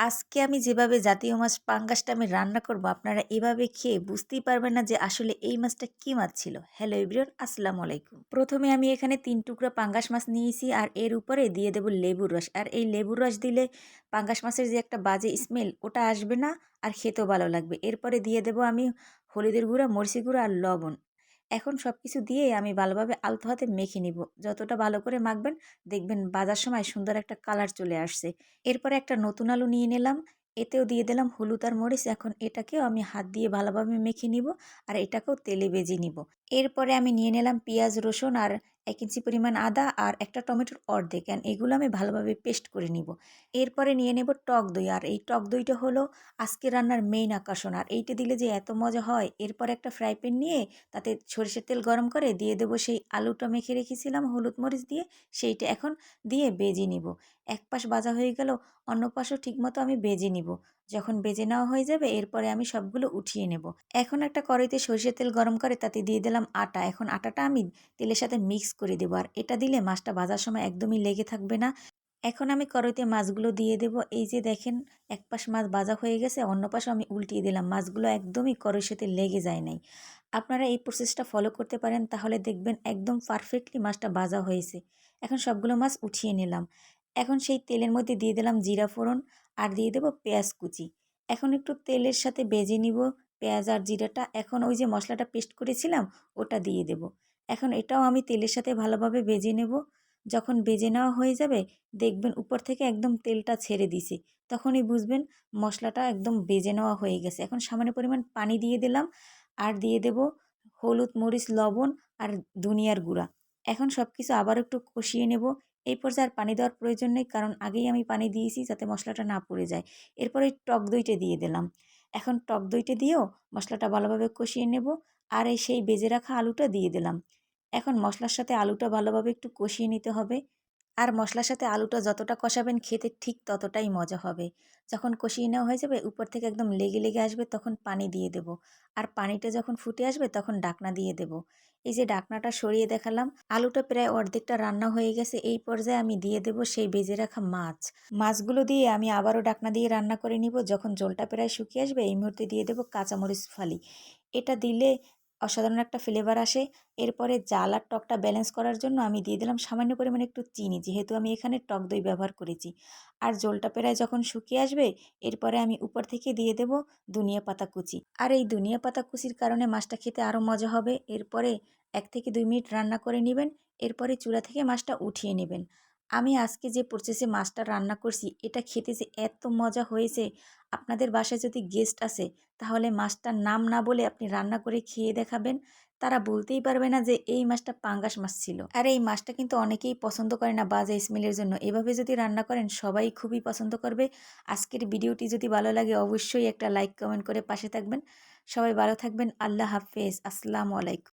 আজকে আমি যেভাবে জাতীয় মাছ পাঙ্গাসটা আমি রান্না করব, আপনারা এভাবে খেয়ে বুঝতেই পারবেন না যে আসলে এই মাছটা কি মাছ ছিল। হ্যালো এভরিওয়ান, আসসালামু আলাইকুম। প্রথমে আমি এখানে ৩ টুকরা পাঙ্গাস মাছ নিয়েছি আর এর উপরে দিয়ে দেব লেবুর রস। আর এই লেবুর রস দিলে পাঙ্গাস মাছের যে একটা বাজে স্মেল ওটা আসবে না আর খেতেও ভালো লাগবে। এরপরে দিয়ে দেব আমি হলুদের গুঁড়া, মরিচের গুঁড়া আর লবণ। এখন সব কিছু দিয়ে আমি ভালোভাবে আলতো হাতে মেখে নিব। যতটা ভালো করে মাখবেন দেখবেন ভাজার সময় সুন্দর একটা কালার চলে আসছে। এরপরে একটা নতুন আলু নিয়ে নিলাম, এতেও দিয়ে দিলাম হলুদ আর মরিচ। এখন এটাকেও আমি হাত দিয়ে ভালোভাবে মেখে নিব আর এটাকেও তেলে ভেজে নিব। এরপরে আমি নিয়ে নিলাম পেঁয়াজ, রসুন আর ১ ইঞ্চি পরিমাণ আদা আর একটা টমেটোর অর্ধেক, এগুলো আমি ভালোভাবে পেস্ট করে নিব। এরপরে নিয়ে নেব টক দই, আর এই টক দইটা হলো আজকে রান্নার মেইন আকর্ষণ, আর এইটা দিলে যে এত মজা হয়। এরপর একটা ফ্রাই প্যান নিয়ে তাতে সরিষার তেল গরম করে দিয়ে দেবো সেই আলুটা মেখে রেখেছিলাম হলুদ মরিচ দিয়ে, সেইটা এখন দিয়ে ভেজে নিব। এক পাশ ভাজা হয়ে গেল, অন্য পাশও ঠিকমতো আমি ভেজে নিব। যখন ভেজে নেওয়া হয়ে যাবে এরপরে আমি সবগুলো উঠিয়ে নেব। এখন একটা কড়াইতে সরিষার তেল গরম করে তাতে দিয়ে দিলাম আটা। এখন আটাটা আমি তেলের সাথে মিক্স করে দেবো, আর এটা দিলে মাছটা ভাজার সময় একদমই লেগে থাকবে না। এখন আমি কড়াইতে মাছগুলো দিয়ে দেব। এই যে দেখেন, এক পাশ মাছ ভাজা হয়ে গেছে, অন্য পাশে আমি উল্টিয়ে দিলাম। মাছগুলো একদমই কড়াইয়ের সাথে লেগে যায় নাই। আপনারা এই প্রসেসটা ফলো করতে পারেন, তাহলে দেখবেন একদম পারফেক্টলি মাছটা ভাজা হয়েছে। এখন সবগুলো মাছ উঠিয়ে নিলাম। এখন সেই তেলের মধ্যে দিয়ে দিলাম জিরা ফোড়ন আর দিয়ে দেব পেঁয়াজ কুচি। এখন একটু তেলের সাথে ভেজে নিব পেঁয়াজ আর জিরাটা। এখন ওই যে মশলাটা পেস্ট করেছিলাম ওটা দিয়ে দেব। এখন এটাও আমি তেলের সাথে ভালোভাবে ভেজে নেব। যখন ভেজে নেওয়া হয়ে যাবে দেখবেন উপর থেকে একদম তেলটা ছেড়ে দিছে, তখনই বুঝবেন মশলাটা একদম ভেজে নেওয়া হয়ে গেছে। এখন সামান্য পরিমাণ পানি দিয়ে দিলাম আর দিয়ে দেব হলুদ, মরিচ, লবণ আর ধনিয়ার গুঁড়া। এখন সব কিছু আবার একটু কষিয়ে নেব। এই পর্যায়ে আর পানি দেওয়ার প্রয়োজন নেই, কারণ আগেই আমি পানি দিয়েছি যাতে মশলাটা না পুড়ে যায়। এরপরে টক দইটা দিয়ে দিলাম। এখন টক দইটা দিয়েও মশলাটা ভালোভাবে কষিয়ে নেব। আর এই সেই ভেজে রাখা আলুটা দিয়ে দিলাম। এখন মশলার সাথে আলুটা ভালোভাবে একটু কষিয়ে নিতে হবে। আর মশলার সাথে আলুটা যতটা কষাবেন খেতে ঠিক ততটাই মজা হবে। যখন কষিয়ে নেওয়া হয়ে যাবে উপর থেকে একদম লেগে লেগে আসবে তখন পানি দিয়ে দেব। আর পানিটা যখন ফুটে আসবে তখন ঢাকনা দিয়ে দেব। এই যে ঢাকনাটা সরিয়ে দেখালাম, আলুটা প্রায় অর্ধেকটা রান্না হয়ে গেছে। এই পর্যায়ে আমি দিয়ে দেব সেই ভেজে রাখা মাছ। মাছগুলো দিয়ে আমি আবারও ঢাকনা দিয়ে রান্না করে নিব। যখন জলটা প্রায় শুকিয়ে আসবে এই মুহূর্তে দিয়ে দেব কাঁচামরিচ ফালি। এটা দিলে অসাধারণ একটা ফ্লেভার আসে। এরপরে জাল আর টকটা ব্যালেন্স করার জন্য আমি দিয়ে দিলাম সামান্য পরিমাণে একটু চিনি, যেহেতু আমি এখানে টক দই ব্যবহার করেছি। আর ঝোলটা প্রায় যখন শুকিয়ে আসবে এরপরে আমি উপর থেকে দিয়ে দেব ধনিয়া পাতা কুচি। আর এই ধনিয়া পাতা কুচির কারণে মাছটা খেতে আরও মজা হবে। এরপরে ১ থেকে ২ মিনিট রান্না করে নেবেন। এরপরে চুলা থেকে মাছটা উঠিয়ে নেবেন। আমি আজকে যে প্রসেসে মাছটা রান্না করছি এটা খেতে যে এত মজা হয়েছে, আপনাদের বাসায় যদি গেস্ট আসে তাহলে মাছটার নাম না বলে আপনি রান্না করে খেয়ে দেখাবেন, তারা বলতেই পারবে না যে এই মাছটা পাঙ্গাস মাছ ছিল। আর এই মাছটা কিন্তু অনেকেই পছন্দ করে না বাজে স্মেলের জন্য। এভাবে যদি রান্না করেন সবাই খুবই পছন্দ করবে। আজকের ভিডিওটি যদি ভালো লাগে অবশ্যই একটা লাইক কমেন্ট করে পাশে থাকবেন। সবাই ভালো থাকবেন। আল্লাহ হাফেজ। আসসালামু আলাইকুম।